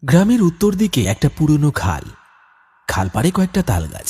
গ্রামের উত্তর দিকে একটা পুরনো খাল, খাল পাড়ে কয়েকটা তাল গাছ,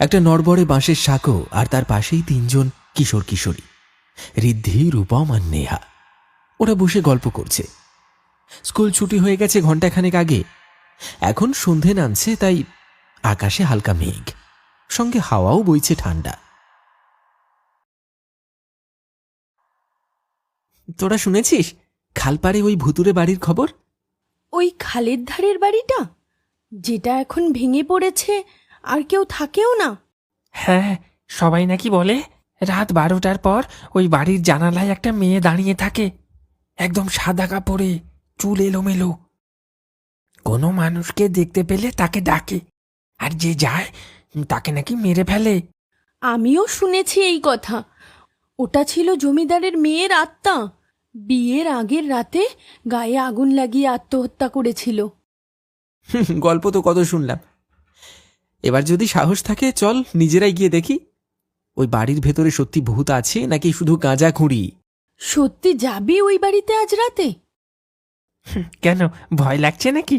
একটা নড়বড়ে বাঁশের সাঁকো, আর তার পাশেই তিনজন কিশোর কিশোরী, ঋদ্ধি, রূপম আর নেহা। ওরা বসে গল্প করছে। স্কুল ছুটি হয়ে গেছে ঘণ্টাখানেক আগে। এখন সন্ধে নামছে, তাই আকাশে হালকা মেঘ, সঙ্গে হাওয়াও বইছে ঠান্ডা। তোরা শুনেছিস খালপাড়ে ওই ভুতুরে বাড়ির খবর? ওই খালের ধারের বাড়িটা, যেটা এখন ভেঙে পড়েছে আর কেউ থাকেও না? হ্যাঁ, সবাই নাকি বলে রাত 12টার পর ওই বাড়ির জানালায় একটা মেয়ে দাঁড়িয়ে থাকে, একদম সাদা কাপড়ে, চুল এলোমেলো। কোনো মানুষকে দেখতে পেলে তাকে ডাকে, আর যে যায় তাকে নাকি মেরে ফেলে। আমিও শুনেছি এই কথা। ওটা ছিল জমিদারের মেয়ের আত্মা। বিয়ের আগের রাতে গায়ে আগুন লাগিয়ে আত্মহত্যা করেছিল। গল্প তো কত শুনলাম, এবার যদি সাহস থাকে চল নিজেরাই গিয়ে দেখি ওই বাড়ির ভেতরে সত্যি ভূত আছে নাকি শুধু গাঁজা খুঁড়ি। সত্যি যাবি ওই বাড়িতে আজ রাতে? কেন, ভয় লাগছে নাকি?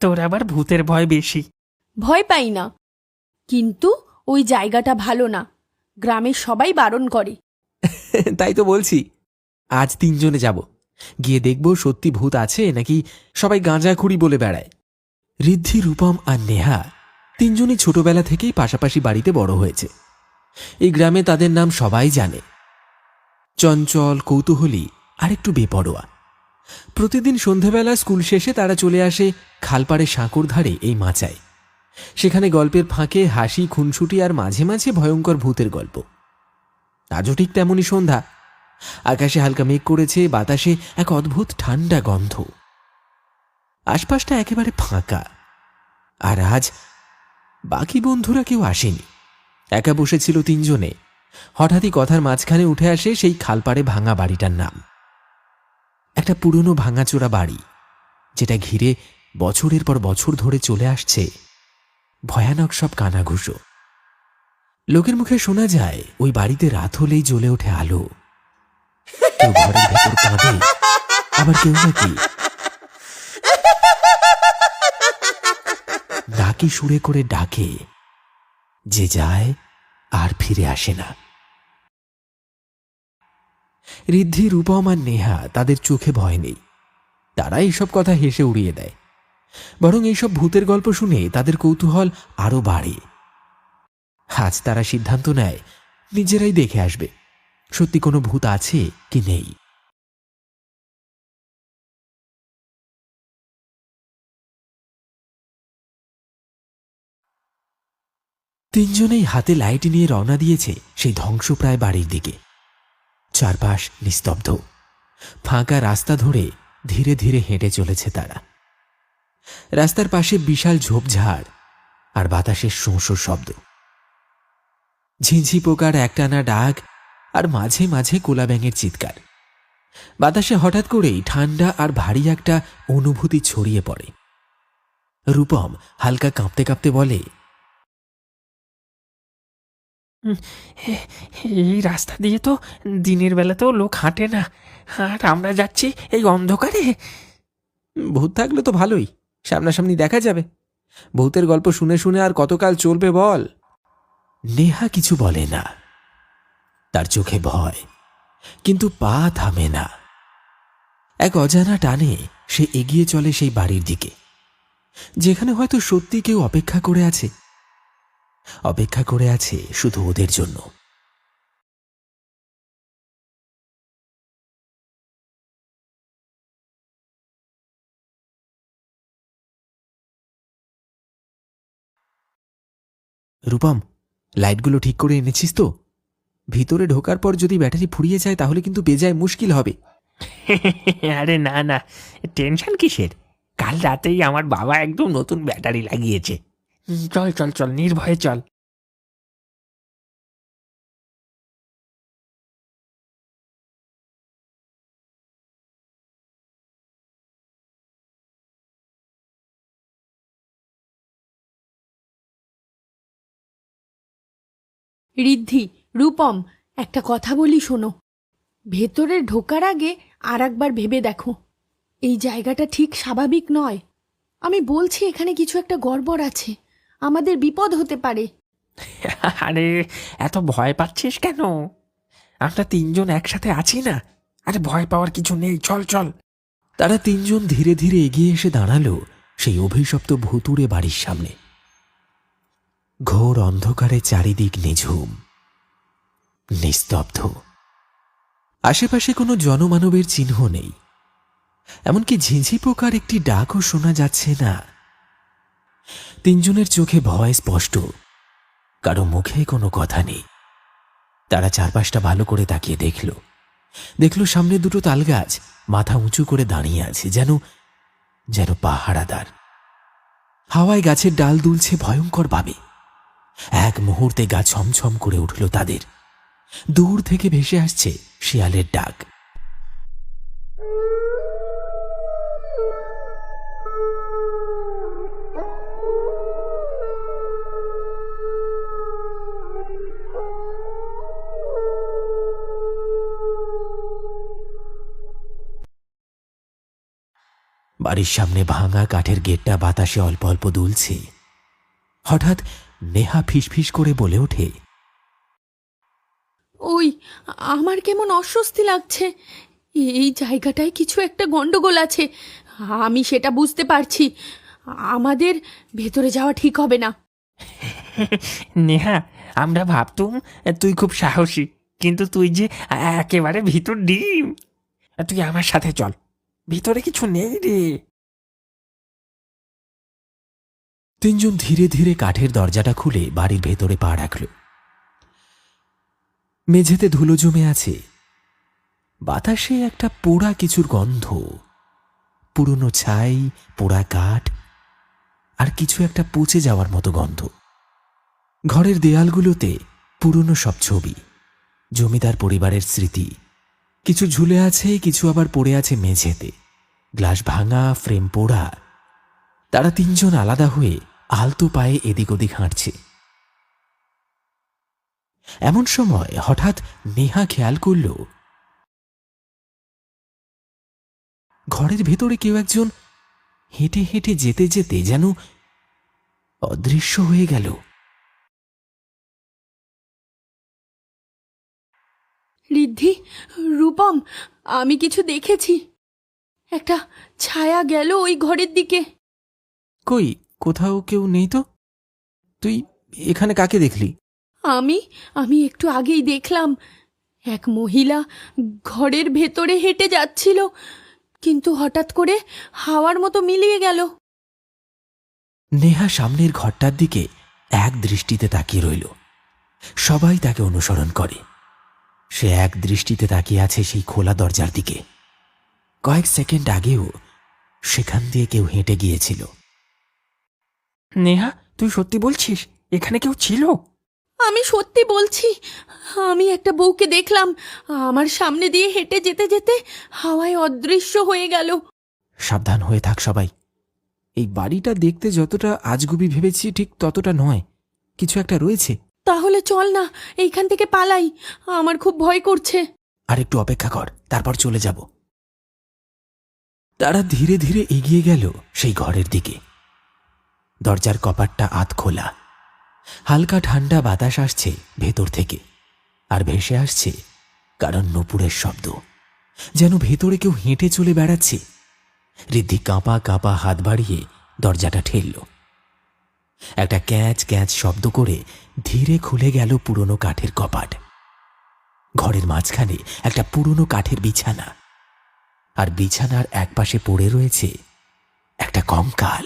তোর আবার ভূতের ভয় বেশি। ভয় পাই না, কিন্তু ওই জায়গাটা ভালো না। গ্রামের সবাই বারণ করে। তাই তো বলছি, আজ তিনজনে যাব, গিয়ে দেখব সত্যি ভূত আছে নাকি সবাই গাঁজা খুঁড়ি বলে বেড়ায়। ঋদ্ধি, রূপম আর নেহা তিনজনই ছোটবেলা থেকেই পাশাপাশি বাড়িতে বড় হয়েছে। এই গ্রামে তাদের নাম সবাই জানে, চঞ্চল, কৌতূহলী আর একটু বেপরোয়া। প্রতিদিন সন্ধেবেলা স্কুল শেষে তারা চলে আসে খালপাড়ে সাঁকোর ধারে এই মাচায়। সেখানে গল্পের ফাঁকে হাসি, খুনসুটি আর মাঝে মাঝে ভয়ঙ্কর ভূতের গল্প। আজও ঠিক তেমনই সন্ধ্যা। আকাশে হালকা মেঘ করেছে, বাতাসে এক অদ্ভুত ঠান্ডা গন্ধ। আশপাশটা একেবারে ফাঁকা। আর আজ বাকি বন্ধুরা কেউ আসেনি, একা বসেছিল তিনজনে। হঠাৎই কথার মাঝখানে উঠে আসে সেই খালপাড়ে ভাঙা বাড়িটার নাম। একটা পুরনো ভাঙাচোরা বাড়ি, যেটা ঘিরে বছরের পর বছর ধরে চলে আসছে ভয়ানক সব কানাঘুষো। লোকের মুখে শোনা যায় ওই বাড়িতে রাত হলেই জ্বলে ওঠে আলো। কেউ ঘরের ভেতর কাঁদে, আবার কেউ নাকি ডাকি সুরে করে ডাকে, যে যায় আর ফিরে আসে না। ঋদ্ধি, রূপম আর নেহা, তাদের চোখে ভয় নেই। তারা এইসব কথা হেসে উড়িয়ে দেয়, বরং এইসব ভূতের গল্প শুনে তাদের কৌতূহল আরো বাড়ে। আজ তারা সিদ্ধান্ত নেয় নিজেরাই দেখে আসবে সত্যি কোনো ভূত আছে কি নেই। তিনজনেই হাতে লাইট নিয়ে রওনা দিয়েছে সেই ধ্বংসপ্রায় বাড়ির দিকে। চারপাশ নিস্তব্ধ, ফাঁকা রাস্তা ধরে ধীরে ধীরে হেঁটে চলেছে তারা। রাস্তার পাশে বিশাল ঝোপঝাড় আর বাতাসের শোঁ শোঁ শব্দ, ঝিঁঝি পোকার একটানা ডাক আর মাঝে মাঝে কোলা ব্যাঙের চিৎকার। বাতাসে হঠাৎ করেই ঠান্ডা আর ভারী একটা অনুভূতি ছড়িয়ে পড়ে। রূপম হালকা কাঁপতে কাঁপতে বলে, এই রাস্তা দিয়ে তো দিনের বেলাতেও লোক হাঁটে না, আর আমরা যাচ্ছি এই অন্ধকারে। ভূত থাকলে তো ভালোই, সামনাসামনি দেখা যাবে। ভূতের গল্প শুনে শুনে আর কতকাল চলবে বল। নেহা কিছু বলে না, তার চোখে ভয়, কিন্তু পা থামে না। এক অজানা টানে সে এগিয়ে চলে সেই বাড়ির দিকে, যেখানে হয়তো সত্যি কেউ অপেক্ষা করে আছে, অপেক্ষা করে আছে শুধু ওদের জন্য। রূপম, লাইটগুলো ঠিক করে এনেছিস তো? ভিতরে ঢোকার পর যদি ব্যাটারি ফুরিয়ে যায় তাহলে কিন্তু বেজায় মুশকিল হবে। আরে না না, টেনশন কিসের? কাল রাতেই আমার বাবা একদম নতুন ব্যাটারি লাগিয়েছে। চল চল চল, নির্ভয়ে চল। ঋদ্ধি, রূপম, একটা কথা বলি শোনো। ভেতরে ঢোকার আগে আর একবার ভেবে দেখো, এই জায়গাটা ঠিক স্বাভাবিক নয়। আমি বলছি এখানে কিছু একটা গড়বড় আছে, আমাদের বিপদ হতে পারে। আরে এত ভয় পাচ্ছিস কেন? আমরা তিনজন একসাথে আছি না। আরে ভয় পাওয়ার কিছু নেই, চল চল। তারা তিনজন ধীরে ধীরে এগিয়ে এসে দাঁড়ালো সেই অভিশপ্ত ভুতুড়ে বাড়ির সামনে। ঘোর অন্ধকারে চারিদিক নিঝুম, নিস্তব্ধ। আশেপাশে কোনো জনমানবের চিহ্ন নেই, এমনকি ঝিঁঝি পোকার একটি ডাকও শোনা যাচ্ছে না। তিনজনের চোখে ভয় স্পষ্ট, কারো মুখে কোনো কথা নেই। তারা চারপাশটা ভালো করে তাকিয়ে দেখল সামনে দুটো তালগাছ মাথা উঁচু করে দাঁড়িয়ে আছে, যেন যেন পাহারাদার। হাওয়ায় গাছের ডাল দুলছে ভয়ঙ্কর ভাবে। এক মুহূর্তে গা ছমছম করে উঠল তাদের। দূর থেকে ভেসে আসছে শিয়ালের ডাক। বাড়ির সামনে ভাঙা কাঠের গেটটা বাতাসে অল্প অল্প দুলছে। হঠাৎ নেহা ফিসফিস করে বলে ওঠে, ওই, আমার কেমন অস্বস্তি লাগছে। এই জায়গাটায় কিছু একটা গন্ডগোল আছে, আমি সেটা বুঝতে পারছি। আমাদের ভেতরে যাওয়া ঠিক হবে না। নেহা, আমরা ভাবতুম তুই খুব সাহসী, কিন্তু তুই যে একেবারে ভিতর ডিম। তুই আমার সাথে চল, ভিতরে কিছু নেই রে। তিনজন ধীরে ধীরে কাঠের দরজাটা খুলে বাড়ির ভেতরে পা রাখল। মেঝেতে ধুলো জমে আছে, বাতাসে একটা পোড়া কিছুর গন্ধ, পুরনো ছাই, পোড়া কাঠ আর কিছু একটা পচে যাওয়ার মতো গন্ধ। ঘরের দেয়ালগুলোতে পুরনো সব ছবি, জমিদার পরিবারের স্মৃতি। কিছু ঝুলে আছে, কিছু আবার পড়ে আছে মেঝেতে। গ্লাস ভাঙা, ফ্রেম পোড়া। তারা তিনজন আলাদা হয়ে আলতো পায়ে এদিক ওদিক হাঁটছে। এমন সময় হঠাৎ নেহা খেয়াল করল ঘরের ভেতরে কেউ একজন হেঁটে হেঁটে যেতে যেতে যেন অদৃশ্য হয়ে গেল। ঋদ্ধি, রূপম, আমি কিছু দেখেছি। একটা ছায়া গেল ওই ঘরের দিকে। কই, কোথাও কেউ নেই তো। তুই এখানে কাকে দেখলি? আমি আমি একটু আগেই দেখলাম এক মহিলা ঘরের ভেতরে হেঁটে যাচ্ছিল, কিন্তু হঠাৎ করে হাওয়ার মতো মিলিয়ে গেল। নেহা সামনের ঘরটার দিকে এক দৃষ্টিতে তাকিয়ে রইল। সবাই তাকে অনুসরণ করে। সে এক দৃষ্টিতে তাকিয়ে আছে সেই খোলা দরজার দিকে। কয়েক সেকেন্ড আগেও সেখান দিয়ে কেউ হেঁটে গিয়েছিল। নেহা, তুই সত্যি বলছিস এখানে কেউ ছিল? আমি সত্যি বলছি, আমি একটা বউকে দেখলাম আমার সামনে দিয়ে হেঁটে যেতে যেতে হাওয়ায় অদৃশ্য হয়ে গেল। সাবধান হয়ে থাক সবাই। এই বাড়িটা দেখতে যতটা আজগুবি ভেবেছি ঠিক ততটা নয়, কিছু একটা রয়েছে। তাহলে চল না, এইখান থেকে পালাই, আমার খুব ভয় করছে। আর একটু অপেক্ষা কর, তারপর চলে যাব। তারা ধীরে ধীরে এগিয়ে গেল সেই ঘরের দিকে। দরজার কপাটটা আধ খোলা। হালকা ঠান্ডা বাতাস আসছে ভেতর থেকে, আর ভেসে আসছে কারণ নূপুরের শব্দ, যেন ভেতরে কেউ হেঁটে চলে বেড়াচ্ছে। ঋদ্ধি কাঁপা কাঁপা হাত বাড়িয়ে দরজাটা ঠেলল। একটা ক্যাঁচ ক্যাঁচ শব্দ করে ধীরে খুলে গেল পুরনো কাঠের কপাট। ঘরের মাঝখানে একটা পুরনো কাঠের বিছানা, আর বিছানার একপাশে পড়ে রয়েছে একটা কঙ্কাল।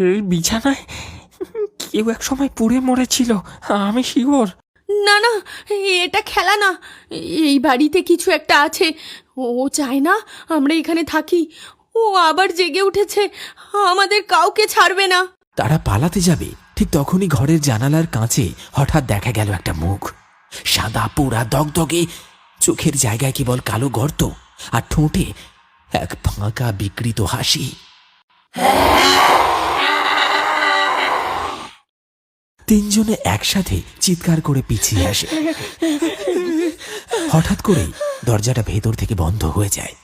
এই বিছানায় কেউ এক সময় পুড়ে মরেছিল, আমি শিওর। না না, এটা খেলা না। এই বাড়িতে কিছু একটা আছে। ও চায় না আমরা এখানে থাকি। ও আবার জেগে উঠেছে, আমাদের কাউকে ছাড়বে না। তারা পালাতে যাবে, ঠিক তখনই ঘরের জানালার কাঁচে হঠাৎ দেখা গেল একটা মুখ। সাদা পোড়া দগদগে, চোখের জায়গায় কেবল কালো গর্ত, আর ঠোঁটে এক ফাঁকা বিকৃত হাসি। তিনজনে একসাথে চিৎকার করে পিছিয়ে আসে। হঠাৎ করেই দরজাটা ভেতর থেকে বন্ধ হয়ে যায়।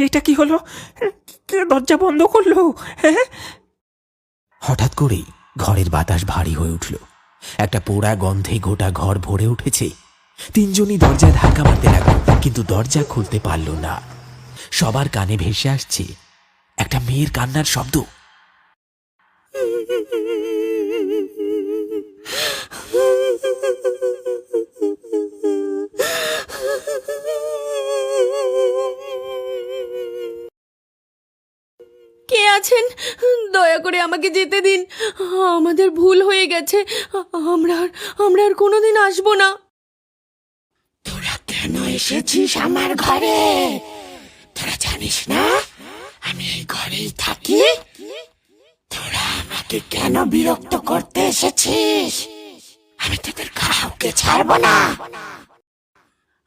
এটা কি হলো? কে দরজা বন্ধ করলো? হ্যাঁ, হঠাৎ করেই ঘরের বাতাস ভারী হয়ে উঠল। একটা পোড়া গন্ধে গোটা ঘর ভরে উঠেছে। তিনজনই দরজায় ধাক্কা মারতে লাগলো, কিন্তু দরজা খুলতে পারল না। সবার কানে ভেসে আসছে একটা মেয়ের কান্নার শব্দ। কে আছেন? দয়া করে আমাকে যেতে দিন। আমাদের ভুল হয়ে গেছে। আমরা আর কোনোদিন আসবো না। তোরা কেন এসেছিস আমার ঘরে? তোরা জানিস না আমি এই ঘরেই থাকি? তোরা আমাকে কেন বিরক্ত করতে এসেছিস? আমি তোদের কাউকে ছাড়বো না।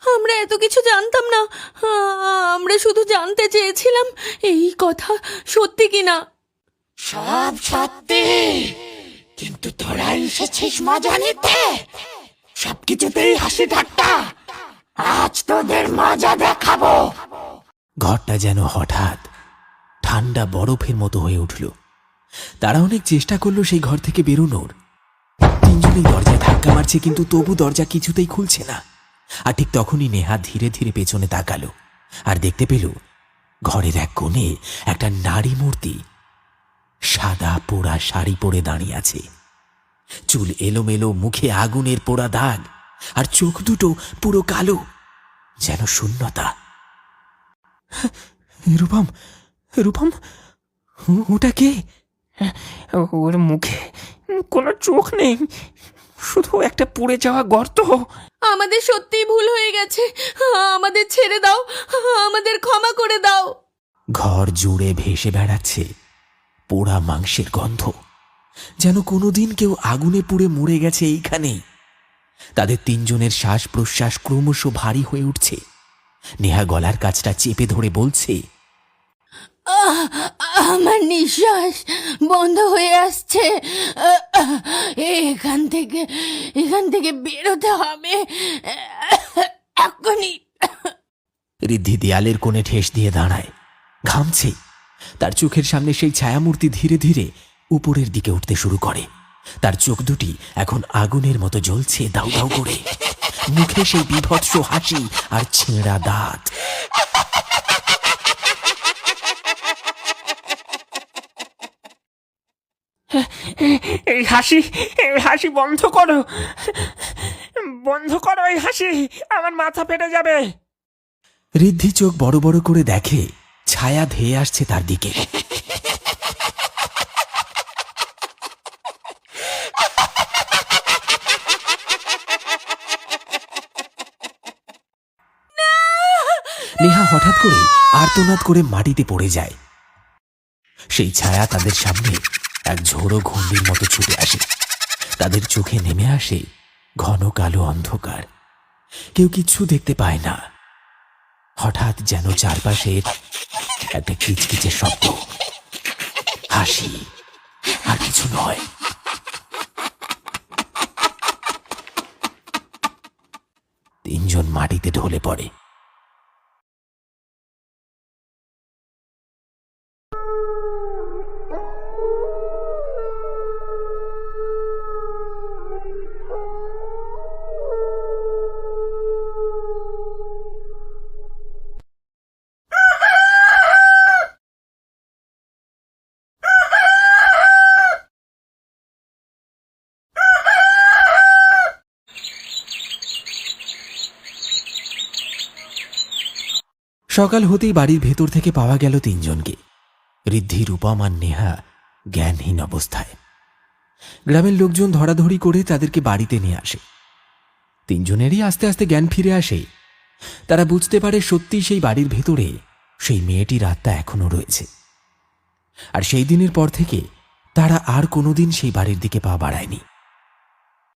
আমরা এত কিছু জানতাম না। আমরা শুধু জানতে চেয়েছিলাম এই কথা সত্যি কিনা। সব সত্যি, কিন্তু তোরা এসেছিস মজা নিতে। সবকিছুতেই হাসি ঠাট্টা। আজ তোদের মজা দেখাবো। ঘরটা যেন হঠাৎ ঠান্ডা বরফের মতো হয়ে উঠল। তারা অনেক চেষ্টা করলো সেই ঘর থেকে বেরোনোর। তিনজনেই দরজায় ধাক্কা মারছে, কিন্তু তবু দরজা কিছুতেই খুলছে না। আর ঠিক তখনই নেহা ধীরে ধীরে পেছনে তাকালো আর দেখতে পেল ঘরের এক কোণে একটা নারী মূর্তি সাদা পোড়া শাড়ি পরে দাঁড়িয়ে আছে। চুল এলোমেলো, মুখে আগুনের পোড়া দাগ, আর চোখ দুটো পুরো কালো, যেন শূন্যতা। রূপম, রূপম, ওটা কে? ওর মুখে কোনো চোখ নেই, শুধু একটা পুড়ে যাওয়া গর্ত। আমাদের সত্যিই ভুল হয়ে গেছে। আমাদের ছেড়ে দাও, আমাদের ক্ষমা করে দাও। ঘর জুড়ে ভেসে বেড়াচ্ছে পোড়া মাংসের গন্ধ, যেন কোনোদিন কেউ আগুনে পুড়ে মরে গেছে এইখানেই। তাদের তিনজনের শ্বাস প্রশ্বাস ক্রমশ ভারী হয়ে উঠছে। নেহা গলার কাছটা চেপে ধরে বলছে, আমার নিঃশ্বাস বন্ধ হয়ে আসছে। এখান থেকে বেরোতে হবে এখনই। ঋদ্ধি দেয়ালের কোণে ঠেস দিয়ে দাঁড়ায়, ঘামছে। তার চোখের সামনে সেই ছায়ামূর্তি ধীরে ধীরে উপরের দিকে উঠতে শুরু করে। তার চোখ দুটি এখন আগুনের মতো জ্বলছে দাউ দাউ করে। মুখে সেই বীভৎস হাসি আর ছেঁড়া দাঁত। এই হাসি বন্ধ করো, বন্ধ করো এই হাসি, আমার মাথা ফেটে যাবে। ঋদ্ধি চোখ বড় বড় করে দেখে ছায়া ধেয়ে আসছে তার দিকে। নেহা হঠাৎ করে আর্তনাদ করে মাটিতে পড়ে যায়। সেই ছায়া তাদের সামনে এক ঝোড়ো ঘূর্ণির মতো ছুটে আসে। তাদের চোখে নেমে আসে ঘন কালো অন্ধকার। কেউ কিচ্ছু দেখতে পায় না। হঠাৎ যেন চারপাশে একটা কিচকিচে শব্দ, হাসি, আর কিছু নয়। তিনজন মাটিতে ঢলে পড়ে। সকাল হতেই বাড়ির ভেতর থেকে পাওয়া গেল তিনজনকে, ঋদ্ধি, রূপম আর নেহা জ্ঞানহীন অবস্থায়। গ্রামের লোকজন ধরাধরি করে তাদেরকে বাড়িতে নিয়ে আসে। তিনজনেরই আস্তে আস্তে জ্ঞান ফিরে আসে। তারা বুঝতে পারে সত্যি সেই বাড়ির ভেতরে সেই মেয়েটির আত্মা এখনো রয়েছে। আর সেই দিনের পর থেকে তারা আর কোনোদিন সেই বাড়ির দিকে পা বাড়ায়নি।